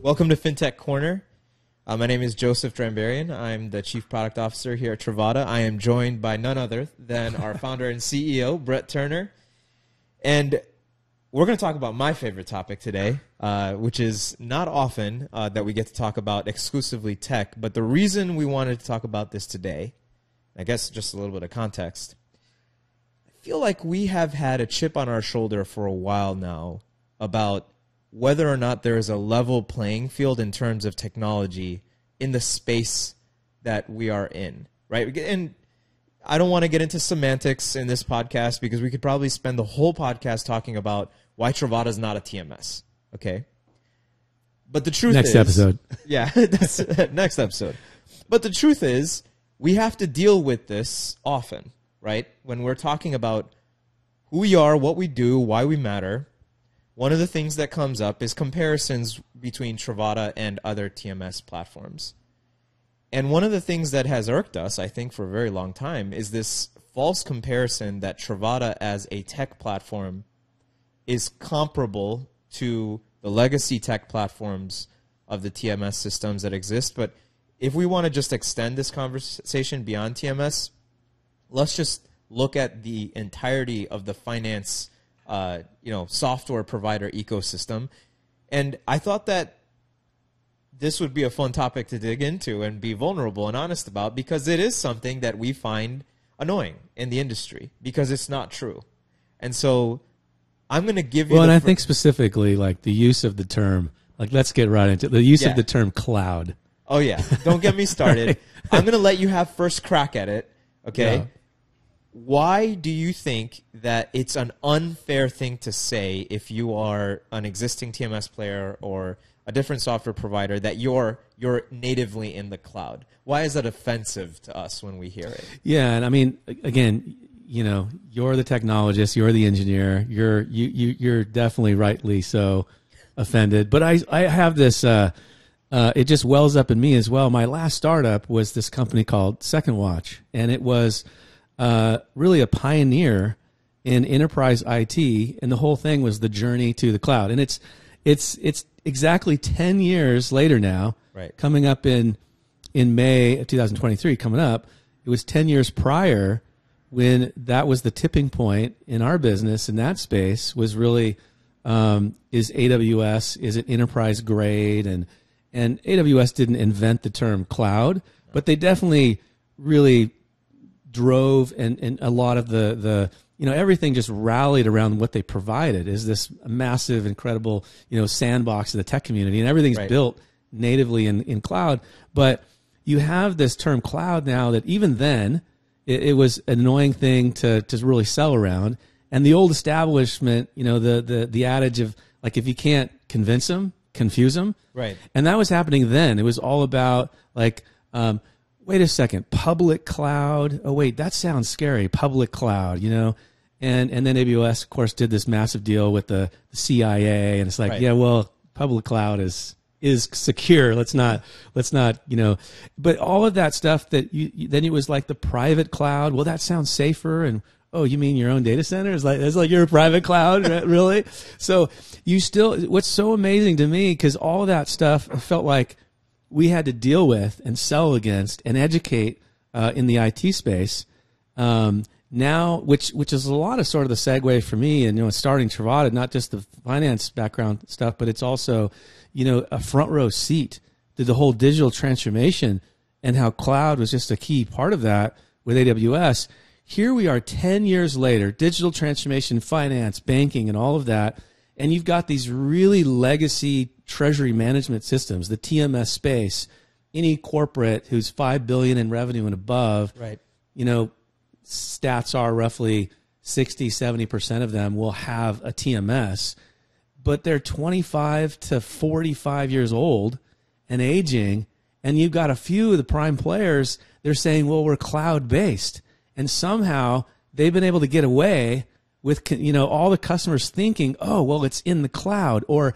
Welcome to Fintech Corner. My name is Joseph Drambarean. I'm the Chief Product Officer here at Trovata. I am joined by none other than our founder and CEO, Brett Turner. And we're going to talk about my favorite topic today, which is not often that we get to talk about exclusively tech. But the reason we wanted to talk about this today, I guess just a little bit of context, I feel like we have had a chip on our shoulder for a while now about whether or not there is a level playing field in terms of technology in the space that we are in, right? And I don't want to get into semantics in this podcast because we could probably spend the whole podcast talking about why Trovata is not a TMS, okay? But the truth is... Next episode. Yeah, that's next episode. But the truth is, we have to deal with this often, right? When we're talking about who we are, what we do, why we matter. One of the things that comes up is comparisons between Trovata and other TMS platforms. And one of the things that has irked us, I think, for a very long time is this false comparison that Trovata as a tech platform is comparable to the legacy tech platforms of the TMS systems that exist. But if we want to just extend this conversation beyond TMS, let's just look at the entirety of the finance software provider ecosystem. And I thought that this would be a fun topic to dig into and be vulnerable and honest about, because it is something that we find annoying in the industry because it's not true. And so I'm going to give you... Well, and I think specifically like the use of the term, like let's get right into the use of the term cloud. Oh, yeah. Don't get me started. Right. I'm going to let you have first crack at it, okay? Yeah. Why do you think that it's an unfair thing to say if you are an existing TMS player or a different software provider that you're natively in the cloud? Why is that offensive to us when we hear it? Yeah, and I mean, again, you're the technologist, you're the engineer, you're definitely rightly so offended. But I have this. It just wells up in me as well. My last startup was this company called Second Watch, and it was really a pioneer in enterprise IT, and the whole thing was the journey to the cloud. And it's exactly 10 years later now, right? Coming up in May of 2023, coming up, it was 10 years prior when that was the tipping point in our business in that space. Was really is AWS, is it enterprise grade? And AWS didn't invent the term cloud, but they definitely really drove and a lot of the everything just rallied around what they provided is this massive, incredible, sandbox of the tech community, and everything's built natively in cloud. But you have this term cloud now that even then it was an annoying thing to really sell around. And the old establishment, the adage of like, if you can't convince them, confuse them. Right. And that was happening then. It was all about like, wait a second, public cloud. Oh, wait, that sounds scary. Public cloud, And then AWS, of course, did this massive deal with the CIA, and it's like, yeah, well, public cloud is secure. Let's not. But all of that stuff that then it was like the private cloud. Well, that sounds safer. And oh, you mean your own data center? It's like you're a private cloud, really? So what's so amazing to me, because all of that stuff felt like we had to deal with and sell against and educate in the IT space now, which is a lot of sort of the segue for me, and starting Trovata, not just the finance background stuff, but it's also a front row seat to the whole digital transformation and how cloud was just a key part of that with AWS. Here we are 10 years later, digital transformation, finance, banking, and all of that. And you've got these really legacy treasury management systems, the TMS space. Any corporate who's $5 billion in revenue and above, right? Stats are roughly 60, 70% of them will have a TMS, but they're 25 to 45 years old and aging. And you've got a few of the prime players, they're saying, well, we're cloud-based. And somehow they've been able to get away with, all the customers thinking, oh, well, it's in the cloud. Or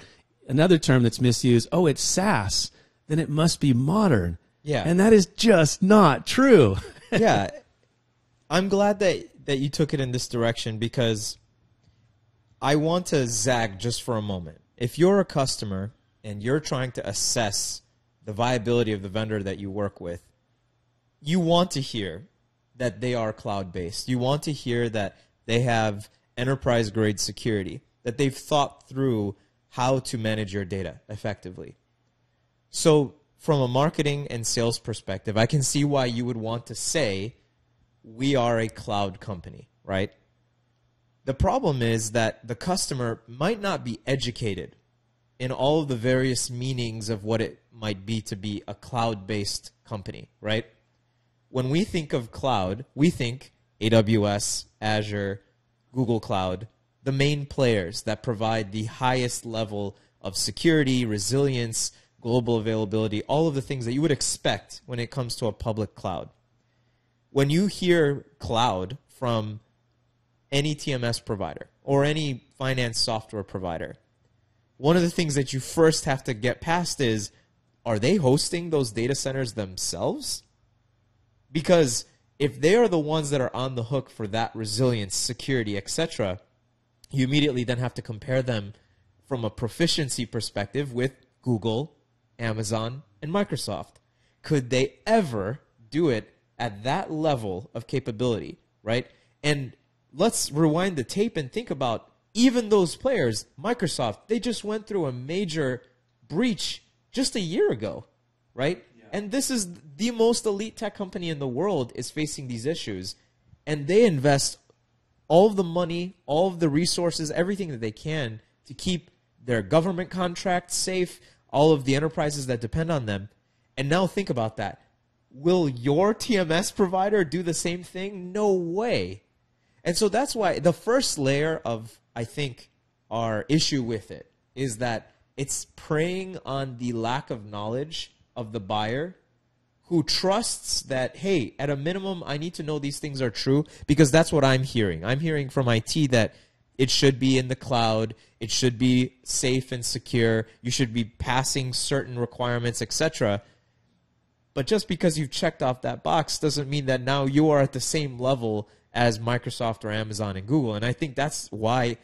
another term that's misused, oh, it's SaaS. Then it must be modern. Yeah. And that is just not true. Yeah. I'm glad that you took it in this direction, because I want to zag just for a moment. If you're a customer and you're trying to assess the viability of the vendor that you work with, you want to hear that they are cloud-based. You want to hear that they have enterprise-grade security, that they've thought through how to manage your data effectively. So from a marketing and sales perspective, I can see why you would want to say, we are a cloud company, right? The problem is that the customer might not be educated in all of the various meanings of what it might be to be a cloud-based company, right? When we think of cloud, we think AWS, Azure, Google Cloud, the main players that provide the highest level of security, resilience, global availability, all of the things that you would expect when it comes to a public cloud. When you hear cloud from any TMS provider or any finance software provider, one of the things that you first have to get past is, are they hosting those data centers themselves? Because if they are the ones that are on the hook for that resilience, security, etc., you immediately then have to compare them from a proficiency perspective with Google, Amazon, and Microsoft. Could they ever do it at that level of capability, right? And let's rewind the tape and think about even those players. Microsoft, they just went through a major breach just a year ago, right? Yeah. And this is the most elite tech company in the world is facing these issues. And they invest all of the money, all of the resources, everything that they can to keep their government contracts safe, all of the enterprises that depend on them. And now think about that. Will your TMS provider do the same thing? No way. And so that's why the first layer of, I think, our issue with it is that it's preying on the lack of knowledge of the buyer who trusts that, hey, at a minimum, I need to know these things are true because that's what I'm hearing. I'm hearing from IT that it should be in the cloud. It should be safe and secure. You should be passing certain requirements, etc. But just because you've checked off that box doesn't mean that now you are at the same level as Microsoft or Amazon and Google. And I think that's why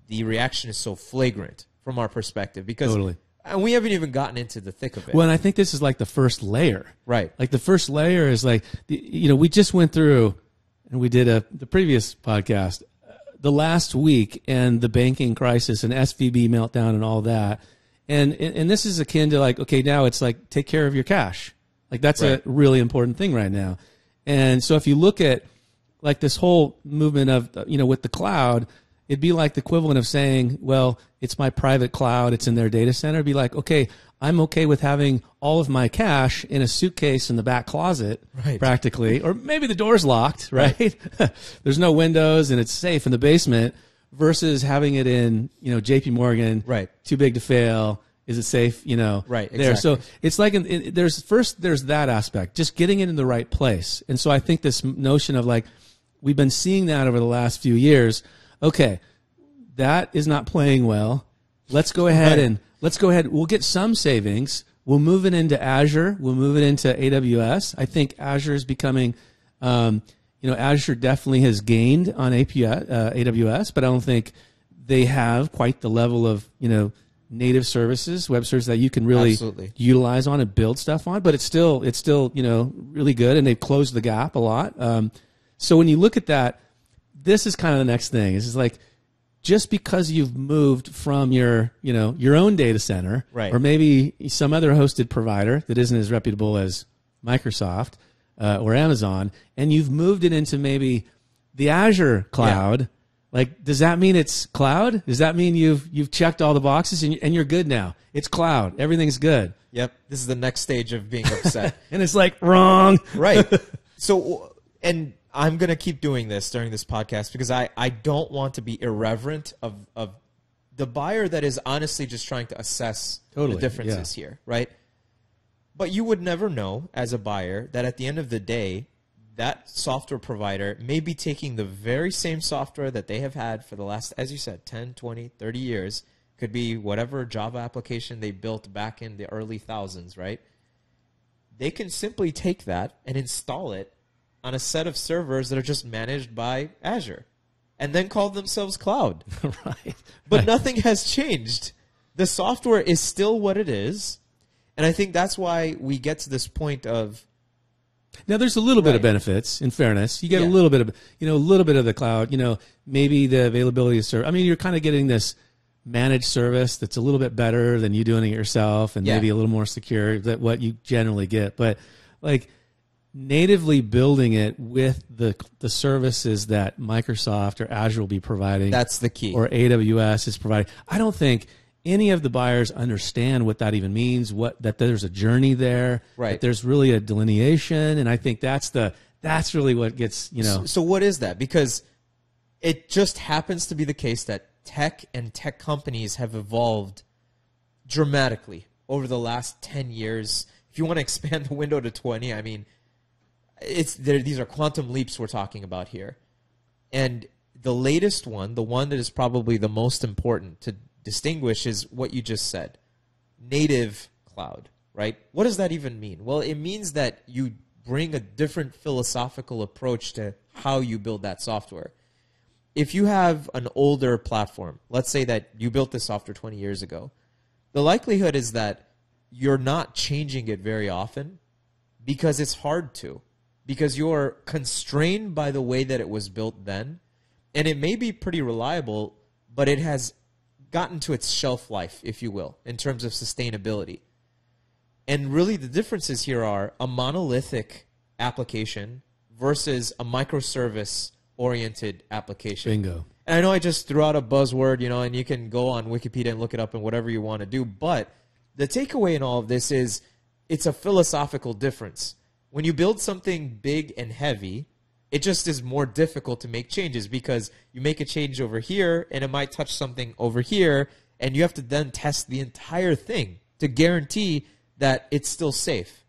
the reaction is so flagrant from our perspective, because totally. And we haven't even gotten into the thick of it. Well, and I think this is like the first layer. Right. Like the first layer is like, we just went through, and we did the previous podcast, the last week, and the banking crisis and SVB meltdown and all that. And this is akin to like, okay, now it's like, take care of your cash. Like that's right. a really important thing right now. And so if you look at like this whole movement of, with the cloud, it'd be like the equivalent of saying, well, it's my private cloud. It's in their data center. It'd be like, okay, I'm okay with having all of my cash in a suitcase in the back closet, right. practically, or maybe the door's locked, right? There's no windows and it's safe in the basement versus having it in, JP Morgan, right. Too big to fail. Is it safe? Right. There. Exactly. So it's like there's that aspect, just getting it in the right place. And so I think this notion of like, we've been seeing that over the last few years. Okay, that is not playing well. Let's go ahead We'll get some savings. We'll move it into Azure. We'll move it into AWS. I think Azure is becoming, Azure definitely has gained on AWS, but I don't think they have quite the level of, native services, web services that you can really Absolutely. Utilize on and build stuff on. But it's still, really good, and they've closed the gap a lot. So when you look at that, this is kind of the next thing. It's like, just because you've moved from your own data center, right. or maybe some other hosted provider that isn't as reputable as Microsoft or Amazon, and you've moved it into maybe the Azure cloud, like, does that mean it's cloud? Does that mean you've checked all the boxes and you're good now? It's cloud. Everything's good. Yep. This is the next stage of being upset. And it's like, wrong. Right. So, and I'm going to keep doing this during this podcast because I don't want to be irreverent of the buyer that is honestly just trying to assess the differences here, right? But you would never know as a buyer that at the end of the day, that software provider may be taking the very same software that they have had for the last, as you said, 10, 20, 30 years. Could be whatever Java application they built back in the early thousands, right? They can simply take that and install it on a set of servers that are just managed by Azure and then call themselves cloud. Right. But nothing has changed. the software is still what it is. And I think that's why we get to this point of, now there's a little bit of benefits, in fairness. You get a little bit of, a little bit of the cloud, maybe the availability of service. I mean, you're kind of getting this managed service that's a little bit better than you doing it yourself, and maybe a little more secure than what you generally get. But like natively building it with the services that Microsoft or Azure will be providing. That's the key. Or AWS is providing. I don't think any of the buyers understand what that even means, that there's a journey there, right? That there's really a delineation, and I think that's really what gets, So what is that? Because it just happens to be the case that tech and tech companies have evolved dramatically over the last 10 years. If you want to expand the window to 20, I mean, these are quantum leaps we're talking about here. And the latest one, the one that is probably the most important to distinguish, is what you just said, native cloud, right? What does that even mean? Well, it means that you bring a different philosophical approach to how you build that software. If you have an older platform, let's say that you built this software 20 years ago, the likelihood is that you're not changing it very often because it's hard to, because you're constrained by the way that it was built then. And it may be pretty reliable, but it has gotten to its shelf life, if you will, in terms of sustainability. And really the differences here are a monolithic application versus a microservice-oriented application. Bingo. And I know I just threw out a buzzword, and you can go on Wikipedia and look it up and whatever you want to do, but the takeaway in all of this is it's a philosophical difference. When you build something big and heavy, it just is more difficult to make changes because you make a change over here and it might touch something over here, and you have to then test the entire thing to guarantee that it's still safe.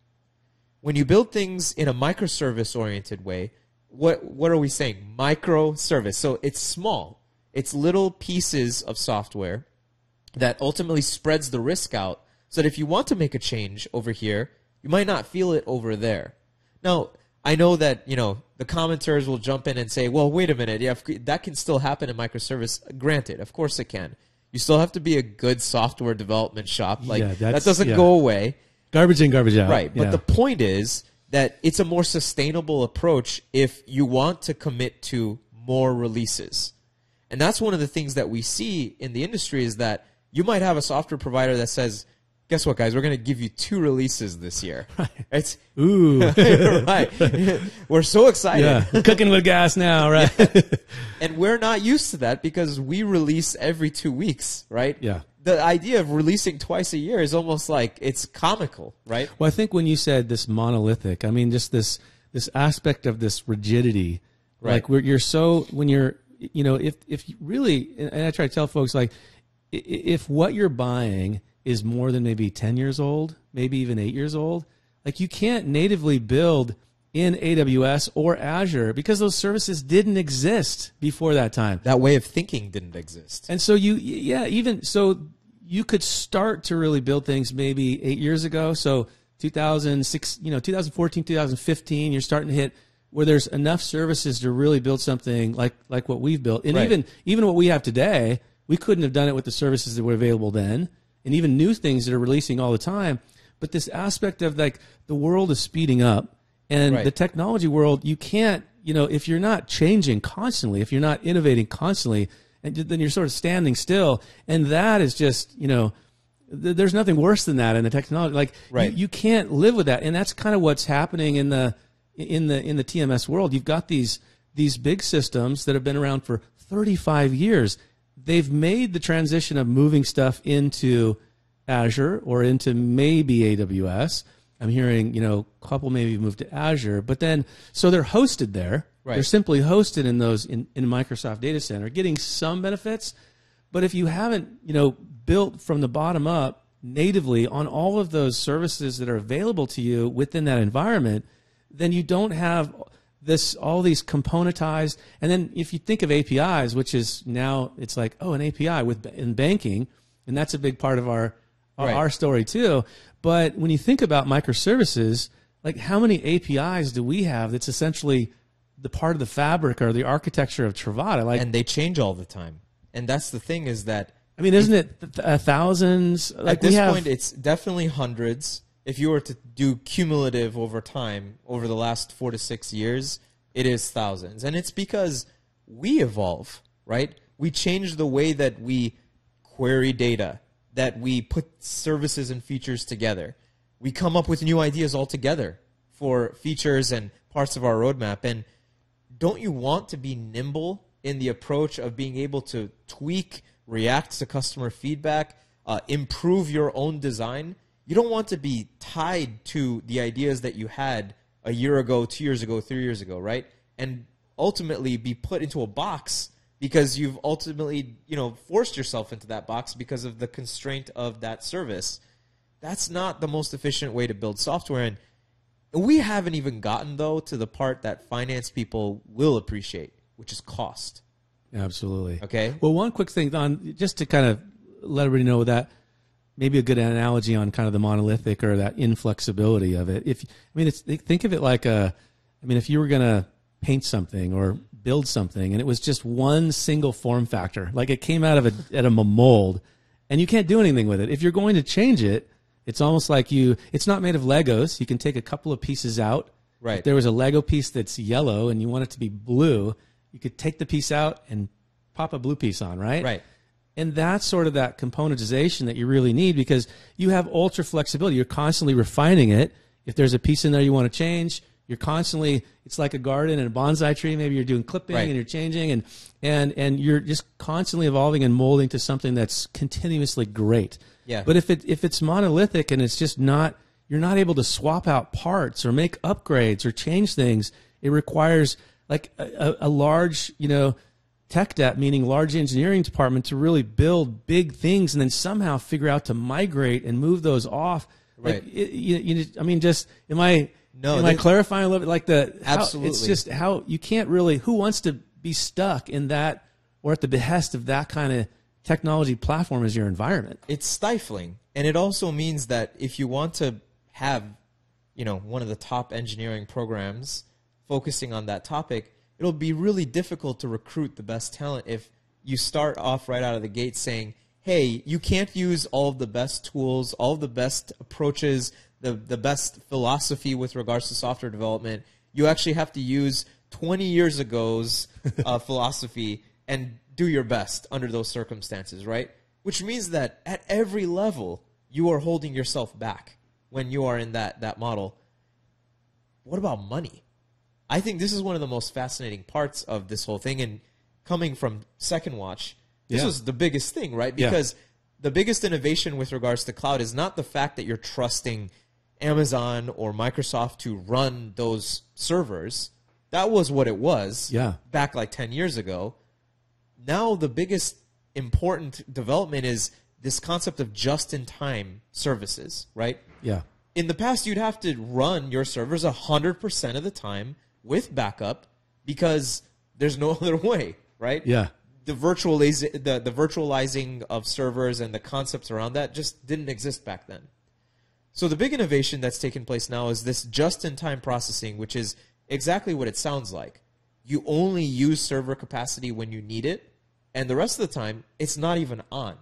When you build things in a microservice-oriented way, what are we saying? Microservice. So it's small. It's little pieces of software that ultimately spreads the risk out so that if you want to make a change over here, you might not feel it over there. Now, I know that, the commenters will jump in and say, well, wait a minute. Yeah, that can still happen in microservice. Granted, of course it can. You still have to be a good software development shop. That doesn't go away. Garbage in, garbage out. Right. But the point is that it's a more sustainable approach if you want to commit to more releases. And that's one of the things that we see in the industry is that you might have a software provider that says, guess what, guys? We're going to give you 2 releases this year. Right. Ooh. Right. We're so excited. Yeah. We're cooking with gas now, right? Yeah. And we're not used to that because we release every 2 weeks, right? Yeah. The idea of releasing twice a year is almost like it's comical, right? Well, I think when you said this monolithic, I mean, just this aspect of this rigidity, right? Like if you really, and I try to tell folks, like, if what you're buying is more than maybe 10 years old, maybe even 8 years old, like you can't natively build in AWS or Azure because those services didn't exist before that time. That way of thinking didn't exist. And so you could start to really build things maybe 8 years ago. So 2006, 2014, 2015, you're starting to hit where there's enough services to really build something like what we've built. And even what we have today, we couldn't have done it with the services that were available then, and even new things that are releasing all the time. But this aspect of like the world is speeding up, and the technology world, you can't, if you're not changing constantly, if you're not innovating constantly, and then you're sort of standing still. And that is just, there's nothing worse than that in the technology. Like you can't live with that. And that's kind of what's happening in the TMS world. You've got these big systems that have been around for 35 years. They've made the transition of moving stuff into Azure or into maybe AWS. I'm hearing, a couple maybe moved to Azure, but then, so they're hosted there. Right. They're simply hosted in those in Microsoft Data Center, getting some benefits. But if you haven't, built from the bottom up natively on all of those services that are available to you within that environment, then you don't have all these componentized. And then if you think of APIs, which is now it's like, an API in banking, and that's a big part of our story too. But when you think about microservices, like how many APIs do we have that's essentially the part of the fabric or the architecture of Trovata? And they change all the time. And that's the thing is that I mean, isn't it thousands? Like at this point, it's definitely hundreds. If you were to do cumulative over time, over the last 4 to 6 years, it is thousands. And it's because we evolve, right? We change the way that we query data, that we put services and features together. We come up with new ideas altogether for features and parts of our roadmap. And don't you want to be nimble in the approach of being able to tweak, react to customer feedback, improve your own design? You don't want to be tied to the ideas that you had a year ago, 2 years ago, 3 years ago, right? And ultimately be put into a box because you've ultimately, forced yourself into that box because of the constraint of that service. That's not the most efficient way to build software. And we haven't even gotten, though, to the part that finance people will appreciate, which is cost. Absolutely. Okay? Well, one quick thing, on just to kind of let everybody know that maybe a good analogy on kind of the monolithic or that inflexibility of it. Think of it like if you were going to paint something or build something and it was just one single form factor, like it came out of a mold and you can't do anything with it. If you're going to change it, it's almost like it's not made of Legos. You can take a couple of pieces out. Right. If there was a Lego piece that's yellow and you want it to be blue, you could take the piece out and pop a blue piece on, right? Right. And that's sort of that componentization that you really need because you have ultra flexibility. You're constantly refining it. If there's a piece in there you want to change, you're constantly, it's like a garden and a bonsai tree. Maybe you're doing clipping right. and you're changing and you're just constantly evolving and molding to something that's continuously great. Yeah. But if it's monolithic and it's just not, you're not able to swap out parts or make upgrades or change things, it requires like a large, tech debt, meaning large engineering department, to really build big things and then somehow figure out to migrate and move those off. Right. Like, am I clarifying a little bit? Like absolutely. It's just how you can't really, who wants to be stuck in that or at the behest of that kind of technology platform as your environment? It's stifling. And it also means that if you want to have, one of the top engineering programs focusing on that topic, it'll be really difficult to recruit the best talent if you start off right out of the gate saying, hey, you can't use all of the best tools, all of the best approaches, the best philosophy with regards to software development. You actually have to use 20 years ago's philosophy and do your best under those circumstances, right? Which means that at every level, you are holding yourself back when you are in that model. What about money? I think this is one of the most fascinating parts of this whole thing. And coming from Second Watch, this was the biggest thing, right? Because the biggest innovation with regards to cloud is not the fact that you're trusting Amazon or Microsoft to run those servers. That was what it was back like 10 years ago. Now the biggest important development is this concept of just-in-time services, right? Yeah. In the past, you'd have to run your servers 100% of the time with backup because there's no other way, right? Yeah. The virtualizing of servers and the concepts around that just didn't exist back then. So the big innovation that's taken place now is this just-in-time processing, which is exactly what it sounds like. You only use server capacity when you need it, and the rest of the time, it's not even on.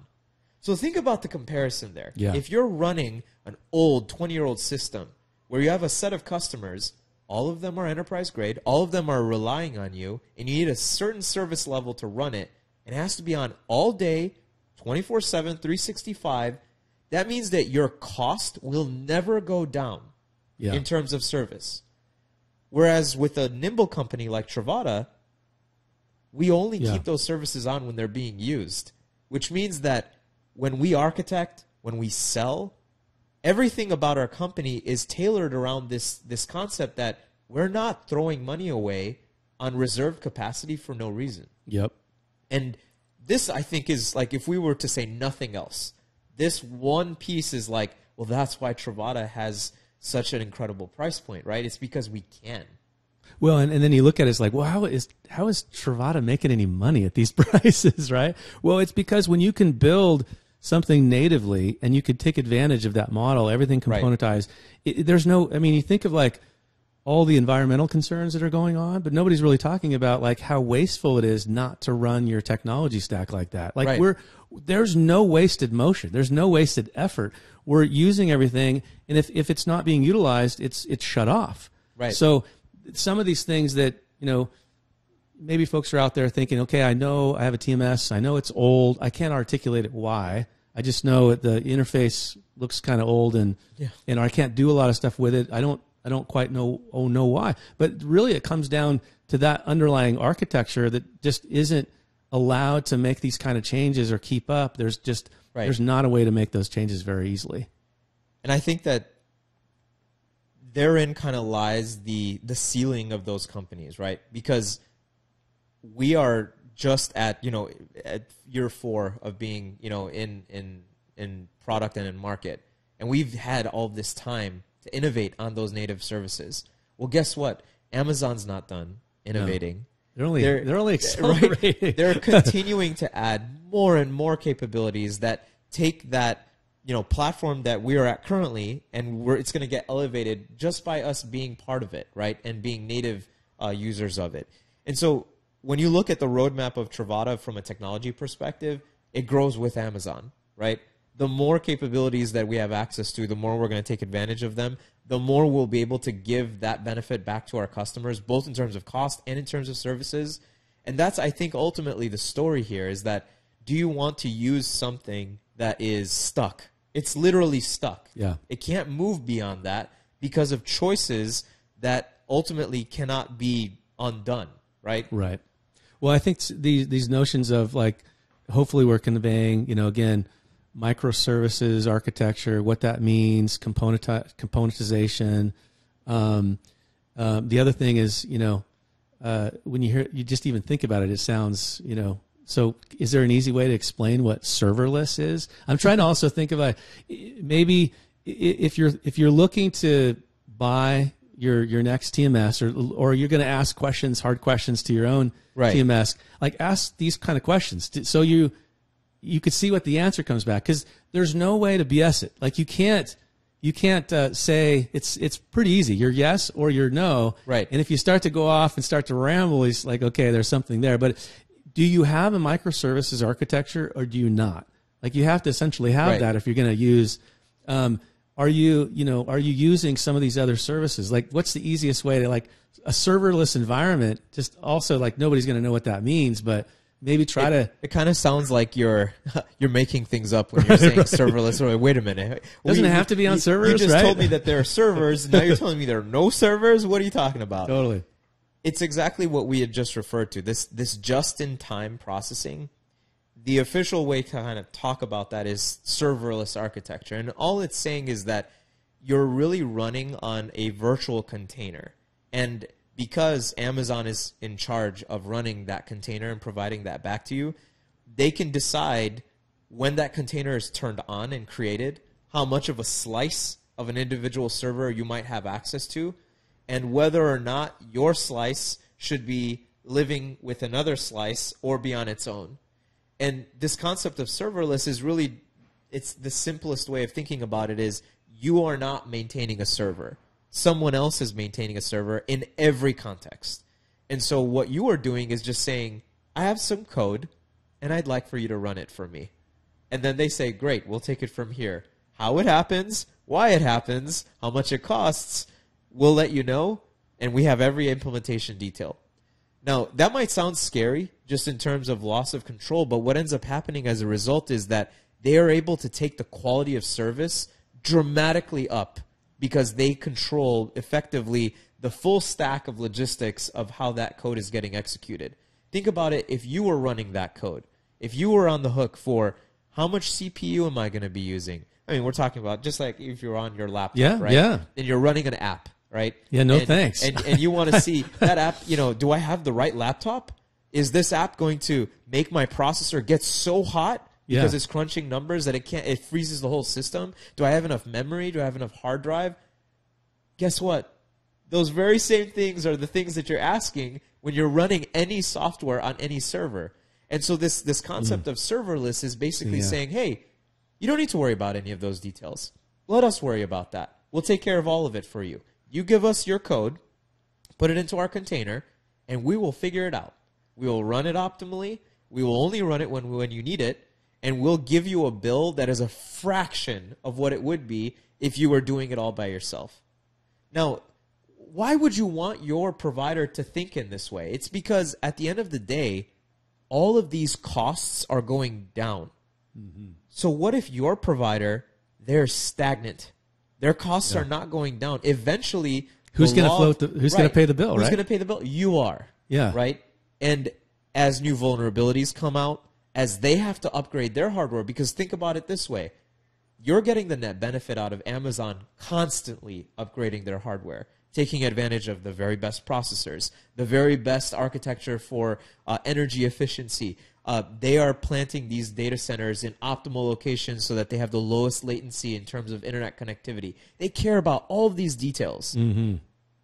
So think about the comparison there. Yeah. If you're running an old 20-year-old system where you have a set of customers, all of them are enterprise grade, all of them are relying on you, and you need a certain service level to run it, and it has to be on all day, 24/7, 365, that means that your cost will never go down in terms of service. Whereas with a nimble company like Trovata, we only keep those services on when they're being used, which means that when we architect, when we sell, everything about our company is tailored around this concept that we're not throwing money away on reserved capacity for no reason. Yep. And this, I think, is like if we were to say nothing else, this one piece is like, well, that's why Trovata has such an incredible price point, right? It's because we can. Well, and then you look at it, it's like, well, how is Trovata making any money at these prices, right? Well, it's because when you can build something natively and you can take advantage of that model, everything componentized, there's no, I mean, you think of like all the environmental concerns that are going on, but nobody's really talking about like how wasteful it is not to run your technology stack like that. Like there's no wasted motion. There's no wasted effort. We're using everything, and if it's not being utilized, it's shut off. Right. So some of these things that, maybe folks are out there thinking, okay, I know I have a TMS. I know it's old. I can't articulate it why. I just know the interface looks kind of old, and I can't do a lot of stuff with it. I don't quite know why. But really it comes down to that underlying architecture that just isn't allowed to make these kind of changes or keep up. There's not a way to make those changes very easily. And I think that therein kind of lies the ceiling of those companies, right? Because we are just at year 4 of being, in product and in market. And we've had all this time to innovate on those native services. Well, guess what? Amazon's not done innovating. No. They're only accelerating. Right? They're continuing to add more and more capabilities that take that platform that we are at currently, and it's going to get elevated just by us being part of it, right? And being native users of it. And so when you look at the roadmap of Trovata from a technology perspective, it grows with Amazon, right? The more capabilities that we have access to, the more we're going to take advantage of them, the more we'll be able to give that benefit back to our customers, both in terms of cost and in terms of services. And that's, I think, ultimately the story here is that, do you want to use something that is stuck? It's literally stuck. Yeah. It can't move beyond that because of choices that ultimately cannot be undone, right? Right. Well, I think these notions of like, hopefully we're conveying, again, microservices architecture, what that means, componentization. The other thing is, when you just even think about it, it sounds, so is there an easy way to explain what serverless is? I'm trying to also think of maybe if you're looking to buy your next TMS, or you're going to ask hard questions to your own TMS, like ask these kind of questions so you could see what the answer comes back, because there's no way to BS it. Like you can't say it's pretty easy. You're yes or you're no. Right. And if you start to go off and start to ramble, it's like, okay, there's something there. But do you have a microservices architecture or do you not? Like you have to essentially have that if you're going to use. Are you using some of these other services? Like, what's the easiest way to, like, a serverless environment? Just also, like, nobody's going to know what that means, but maybe try to. It kind of sounds like you're making things up when you're saying serverless. Or wait a minute, doesn't it have to be on servers? You just told me that there are servers. Now you're telling me there are no servers. What are you talking about? Totally. It's exactly what we had just referred to. This just-in-time processing. The official way to kind of talk about that is serverless architecture. And all it's saying is that you're really running on a virtual container. And because Amazon is in charge of running that container and providing that back to you, they can decide when that container is turned on and created, how much of a slice of an individual server you might have access to, and whether or not your slice should be living with another slice or be on its own. And this concept of serverless is really, it's the simplest way of thinking about it is you are not maintaining a server. Someone else is maintaining a server in every context. And so what you are doing is just saying, I have some code and I'd like for you to run it for me. And then they say, great, we'll take it from here. How it happens, why it happens, how much it costs, we'll let you know. And we have every implementation detail. Now, that might sound scary just in terms of loss of control, but what ends up happening as a result is that they are able to take the quality of service dramatically up because they control effectively the full stack of logistics of how that code is getting executed. Think about it if you were running that code. If you were on the hook for how much CPU am I going to be using? I mean, we're talking about just like if you're on your laptop, right? Yeah. And you're running an app. Right? Yeah, thanks. And you want to see that app, do I have the right laptop? Is this app going to make my processor get so hot because it's crunching numbers that it freezes the whole system? Do I have enough memory? Do I have enough hard drive? Guess what? Those very same things are the things that you're asking when you're running any software on any server. And so this concept of serverless is basically saying, hey, you don't need to worry about any of those details. Let us worry about that. We'll take care of all of it for you. You give us your code, put it into our container, and we will figure it out. We will run it optimally. We will only run it when you need it, and we'll give you a bill that is a fraction of what it would be if you were doing it all by yourself. Now, why would you want your provider to think in this way? It's because at the end of the day, all of these costs are going down. Mm-hmm. So what if your provider, they're stagnant? Their costs are not going down. Eventually, who's going to float? Who's going to pay the bill? Who's right? going to pay the bill? You are. Yeah. Right. And as new vulnerabilities come out, as they have to upgrade their hardware, because think about it this way: you're getting the net benefit out of Amazon constantly upgrading their hardware, taking advantage of the very best processors, the very best architecture for energy efficiency. They are planting these data centers in optimal locations so that they have the lowest latency in terms of internet connectivity. They care about all of these details. Mm-hmm.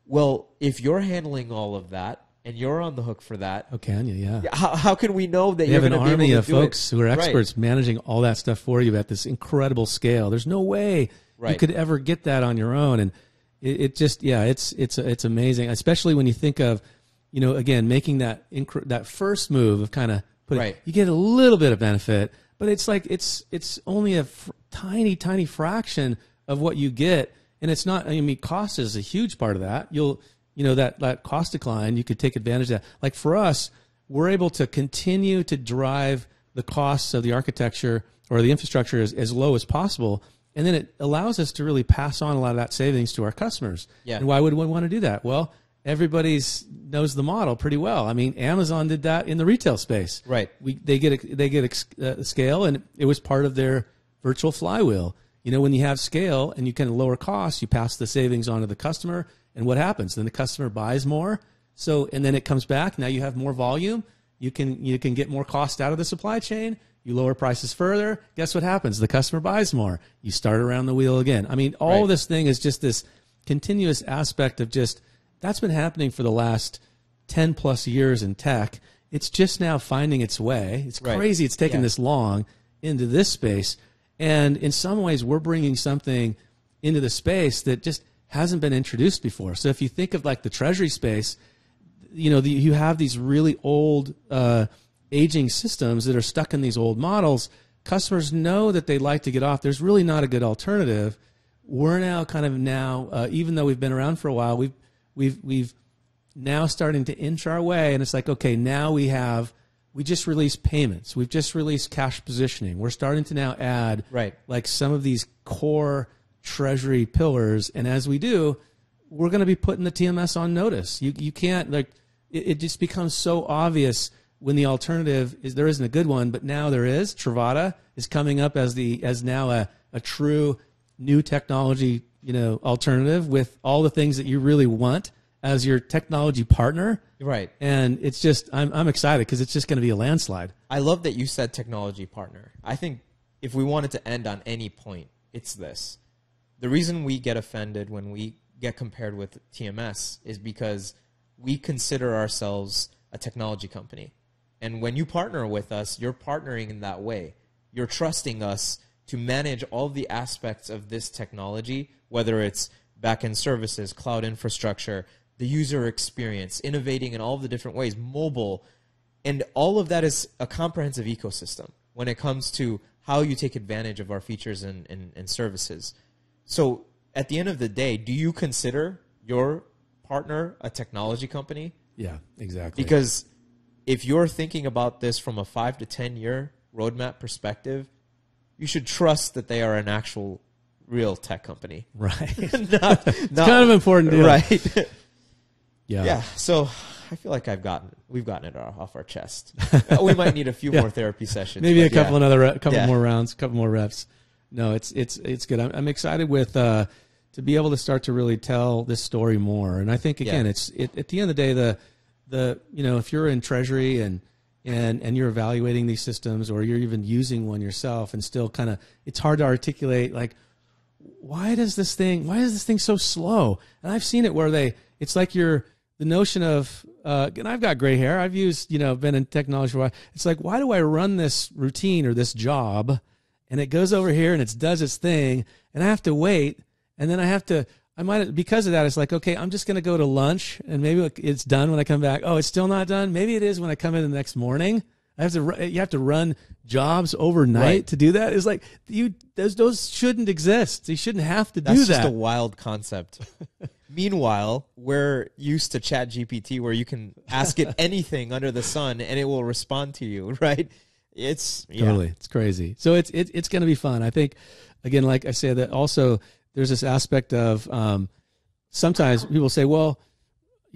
Well, if you're handling all of that and you're on the hook for that, how can you? Yeah. How can we know that you you're have going an to be able to army of do folks it? who are experts managing all that stuff for you at this incredible scale? There's no way you could ever get that on your own, and it just it's amazing, especially when you think of, again, making that first move of kind of putting, you get a little bit of benefit, but it's like it's only a tiny fraction of what you get, and it's not. I mean, cost is a huge part of that. That cost decline, you could take advantage of that. Like for us, we're able to continue to drive the costs of the architecture or the infrastructure as low as possible. And then it allows us to really pass on a lot of that savings to our customers. Yeah. And why would one want to do that? Well, everybody knows the model pretty well. I mean, Amazon did that in the retail space. Right. They get scale, and it was part of their virtual flywheel. When you have scale and you can lower costs, you pass the savings on to the customer. And what happens? Then the customer buys more. And then it comes back. Now you have more volume. You can get more cost out of the supply chain. You lower prices further. Guess what happens? The customer buys more. You start around the wheel again. I mean, all of this thing is just this continuous aspect of that's been happening for the last 10 plus years in tech. It's just now finding its way. It's crazy. It's taken this long into this space. And in some ways, we're bringing something into the space that just hasn't been introduced before. So if you think of like the treasury space, you have these really old aging systems that are stuck in these old models. Customers know that they'd like to get off. There's really not a good alternative. We're now even though we've been around for a while, we've now starting to inch our way, and it's like, okay, now we just released payments. We've just released cash positioning. We're starting to now add like some of these core treasury pillars, and as we do, we're going to be putting the TMS on notice. You can't it just becomes so obvious when the alternative is there isn't a good one, but now there is. Trovata is coming up as now a true new technology alternative with all the things that you really want as your technology partner. Right. And it's just I'm excited because it's just going to be a landslide. I love that you said technology partner. I think if we wanted to end on any point, it's this. The reason we get offended when we get compared with TMS is because we consider ourselves a technology company. And when you partner with us, you're partnering in that way. You're trusting us to manage all the aspects of this technology, whether it's back-end services, cloud infrastructure, the user experience, innovating in all the different ways, mobile. And all of that is a comprehensive ecosystem when it comes to how you take advantage of our features and services. So at the end of the day, do you consider your partner a technology company? Yeah, exactly. Because if you're thinking about this from a 5 to 10 year roadmap perspective, you should trust that they are an actual real tech company. Right. It's kind of important deal. Right. Yeah. So I feel like we've gotten it off our chest. We might need a few more therapy sessions. Maybe a couple more rounds, a couple more reps. No, it's good. I'm excited with to be able to start to really tell this story more. And I think again, at the end of the day, the if you're in treasury and you're evaluating these systems, or you're even using one yourself, and still kind of it's hard to articulate like why is this thing so slow? And I've seen it where it's like the notion of and I've got gray hair. I've used been in technology for a while. It's like, why do I run this routine or this job? And it goes over here and it does its thing, and I have to wait, and then I have to I might, because of that, it's like, okay, I'm just going to go to lunch and maybe it's done when I come back. Oh, it's still not done. Maybe it is when I come in the next morning. You have to run jobs overnight to do that. It's like those shouldn't exist. You shouldn't have to do that. That's just a wild concept. Meanwhile, we're used to ChatGPT where you can ask it anything under the sun and it will respond to you, right? It's totally, it's crazy. So it's going to be fun. I think, again, like I said, that also there's this aspect of sometimes people say, well,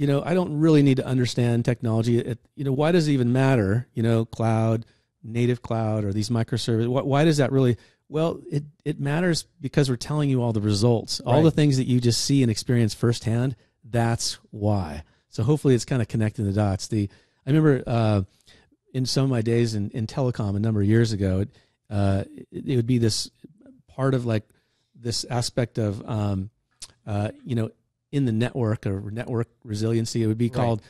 I don't really need to understand technology. Why does it even matter? Cloud, native cloud, or these microservices. Why does that really? Well, it matters because we're telling you all the results, all the things that you just see and experience firsthand. That's why. So hopefully it's kind of connecting the dots. I remember in some of my days in telecom a number of years ago, it would be this part of like this aspect of in the network or network resiliency. It would be called,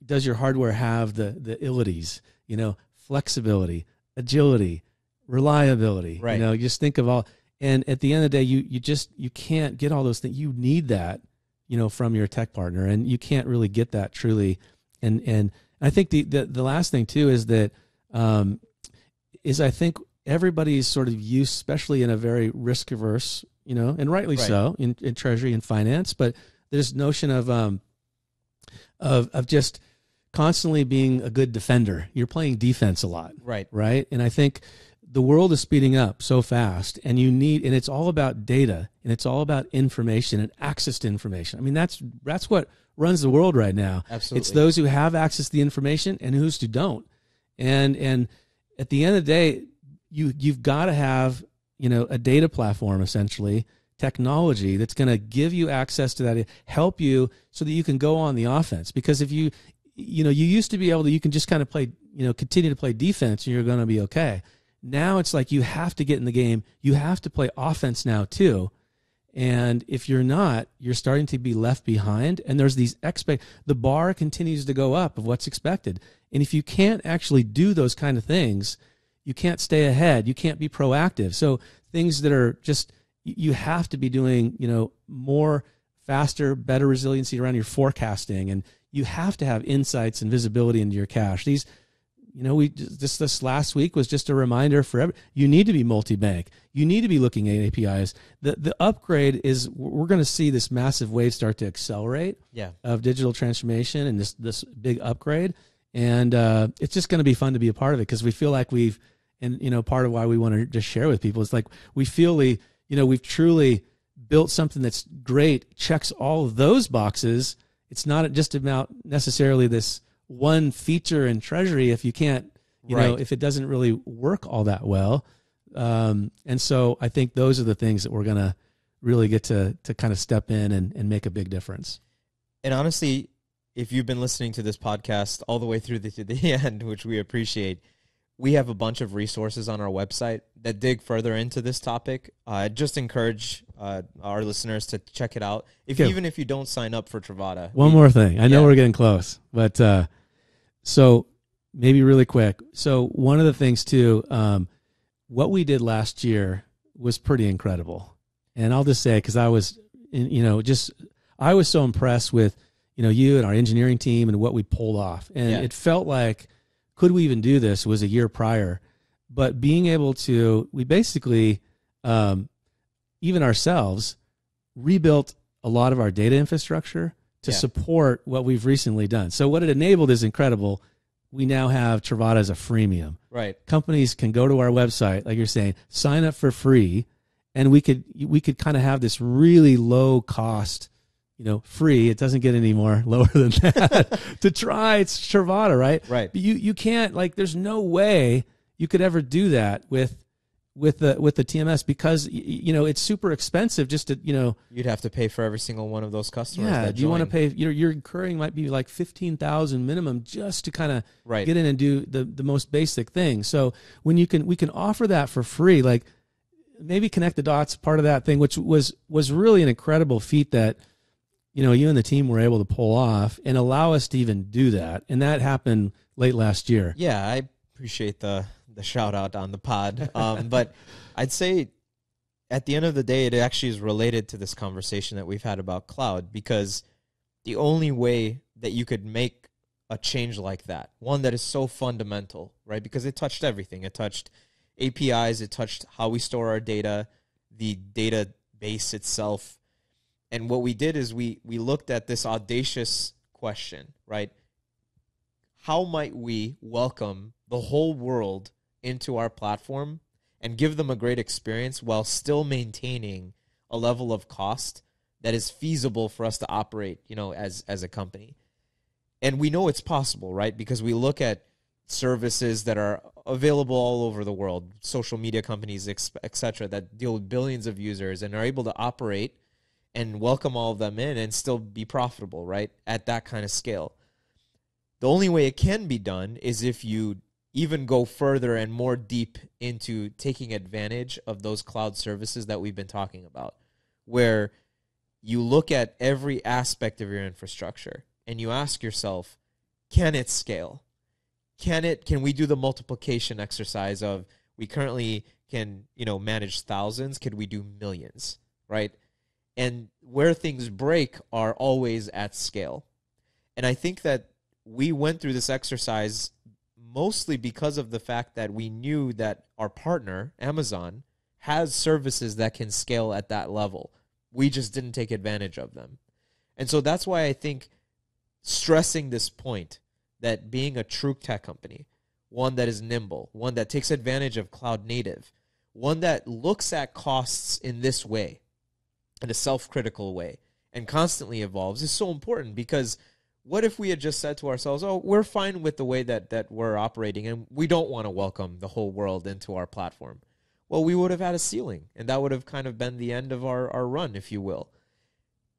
does your hardware have the abilities, flexibility, agility, reliability, you just think of all, and at the end of the day, you can't get all those things. You need that, from your tech partner, and you can't really get that truly. And I think the last thing too is that, I think everybody's sort of used, especially in a very risk averse, and rightly so in treasury and finance, but this notion of just constantly being a good defender. You're playing defense a lot. Right. And I think the world is speeding up so fast, and and it's all about data, and it's all about information and access to information. I mean, that's what runs the world right now. Absolutely. It's those who have access to the information and who don't. And at the end of the day, you've got to have, a data platform, essentially, technology that's going to give you access to that, help you so that you can go on the offense. Because if you used to be able to, you can just kind of play, continue to play defense and you're going to be okay. Now it's like you have to get in the game. You have to play offense now too. And if you're not, you're starting to be left behind. And there's these the bar continues to go up of what's expected. And if you can't actually do those kind of things, you can't stay ahead. You can't be proactive. So things that are just, you have to be doing, more, faster, better resiliency around your forecasting, and you have to have insights and visibility into your cash. These, this last week was just a reminder for you need to be multi-bank. You need to be looking at APIs. The upgrade is, we're going to see this massive wave start to accelerate of digital transformation and this big upgrade, and it's just going to be fun to be a part of it, because we feel like part of why we want to just share with people is like we feel we've truly built something that's great, checks all of those boxes. It's not just about necessarily this one feature in treasury if you can't, if it doesn't really work all that well. And so I think those are the things that we're going to really get to kind of step in and make a big difference. And honestly, if you've been listening to this podcast all the way through to the end, which we appreciate, we have a bunch of resources on our website that dig further into this topic. I just encourage our listeners to check it out, even if you don't sign up for Trovata. One more thing. I know we're getting close, but so maybe really quick. So one of the things too, what we did last year was pretty incredible. And I'll just say, because I was, I was so impressed with, you and our engineering team and what we pulled off. And it felt like, could we even do this? Was a year prior. But being able to, we basically, even ourselves, rebuilt a lot of our data infrastructure to support what we've recently done. So what it enabled is incredible. We now have Trovata as a freemium. Right. Companies can go to our website, like you're saying, sign up for free, and we could kind of have this really low cost, free. It doesn't get any more lower than that to try. It's Trovata, right? Right. But you can't, there's no way you could ever do that with the TMS, because it's super expensive just to you'd have to pay for every single one of those customers. Yeah, you want to pay. You're incurring might be like $15,000 minimum just to kind of get in and do the most basic thing. So when we can offer that for free, like maybe connect the dots, part of that thing, which was really an incredible feat that you and the team were able to pull off and allow us to even do that. And that happened late last year. Yeah, I appreciate the shout out on the pod. But I'd say at the end of the day, it actually is related to this conversation that we've had about cloud, because the only way that you could make a change like that, one that is so fundamental, right? Because it touched everything. It touched APIs. It touched how we store our data, the database itself. And what we did is we looked at this audacious question, right? How might we welcome the whole world into our platform and give them a great experience while still maintaining a level of cost that is feasible for us to operate, as a company? And we know it's possible, right? Because we look at services that are available all over the world, social media companies, et cetera, that deal with billions of users and are able to operate and welcome all of them in and still be profitable, right? At that kind of scale. The only way it can be done is if you even go further and more deep into taking advantage of those cloud services that we've been talking about, where you look at every aspect of your infrastructure and you ask yourself, can it scale? Can we do the multiplication exercise of, we currently can, manage thousands, could we do millions, right? And where things break are always at scale. And I think that we went through this exercise mostly because of the fact that we knew that our partner, Amazon, has services that can scale at that level. We just didn't take advantage of them. And so that's why I think stressing this point that being a true tech company, one that is nimble, one that takes advantage of cloud native, one that looks at costs in this way, in a self-critical way, and constantly evolves, is so important. Because what if we had just said to ourselves, oh, we're fine with the way that we're operating and we don't want to welcome the whole world into our platform? Well, we would have had a ceiling, and that would have kind of been the end of our run, if you will.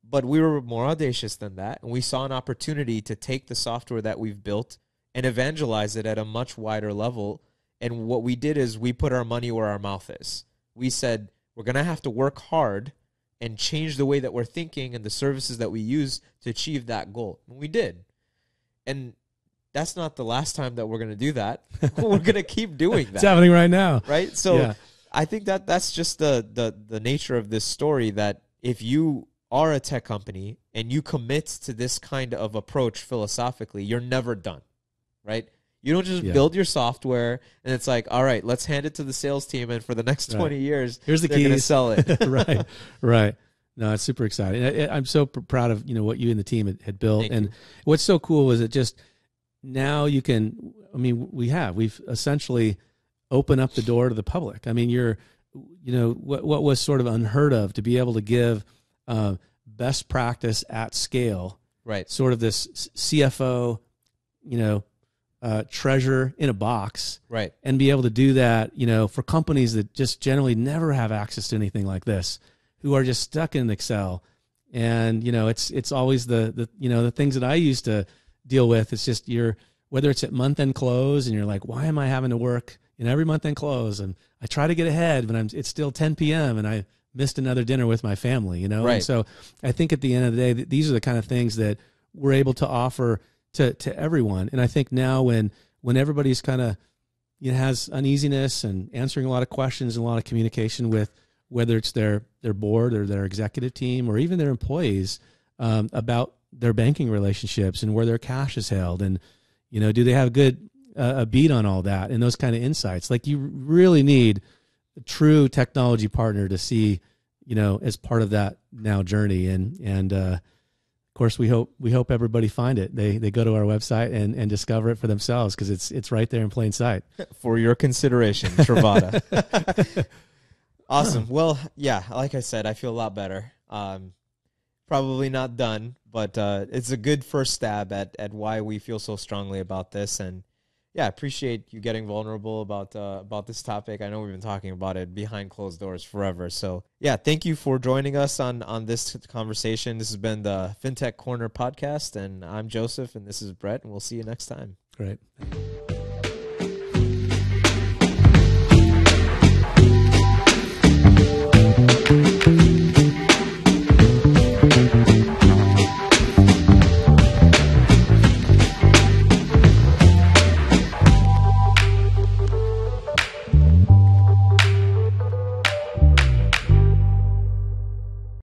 But we were more audacious than that, and we saw an opportunity to take the software that we've built and evangelize it at a much wider level. And what we did is we put our money where our mouth is. We said, we're going to have to work hard and change the way that we're thinking and the services that we use to achieve that goal. And we did. And that's not the last time that we're going to do that. We're going to keep doing that. It's happening right now. Right? So I think that's just the nature of this story, that if you are a tech company and you commit to this kind of approach philosophically, you're never done, right? You don't just build your software and it's like, all right, let's hand it to the sales team, and for the next 20 years, here's the they're going to sell it. Right. No, it's super exciting. I'm so proud of what you and the team had built. Thank and you. What's so cool is it just now you can. I mean, we've essentially opened up the door to the public. I mean, what was sort of unheard of, to be able to give best practice at scale. Right. Sort of this CFO, treasure in a box, right, and be able to do that, for companies that just generally never have access to anything like this, who are just stuck in Excel. And it's always the things that I used to deal with. It's just whether it's at month end close and you're like, why am I having to work every month end close? And I try to get ahead, but it's still 10 p.m. and I missed another dinner with my family. Right. And so I think at the end of the day, these are the kind of things that we're able to offer to everyone. And I think now when everybody's kind of has uneasiness and answering a lot of questions and a lot of communication with, whether it's their board or their executive team or even their employees, about their banking relationships and where their cash is held, and do they have a beat on all that and those kind of insights. Like, you really need a true technology partner to see as part of that now journey. And of course, we hope everybody find it. They go to our website and discover it for themselves, because it's right there in plain sight. For your consideration, Trovata. Awesome. Well, yeah, like I said, I feel a lot better. Probably not done, but it's a good first stab at why we feel so strongly about this. And yeah, I appreciate you getting vulnerable about this topic. I know we've been talking about it behind closed doors forever. So yeah, thank you for joining us on this conversation. This has been the Fintech Corner podcast, and I'm Joseph, and this is Brett, and we'll see you next time. Great.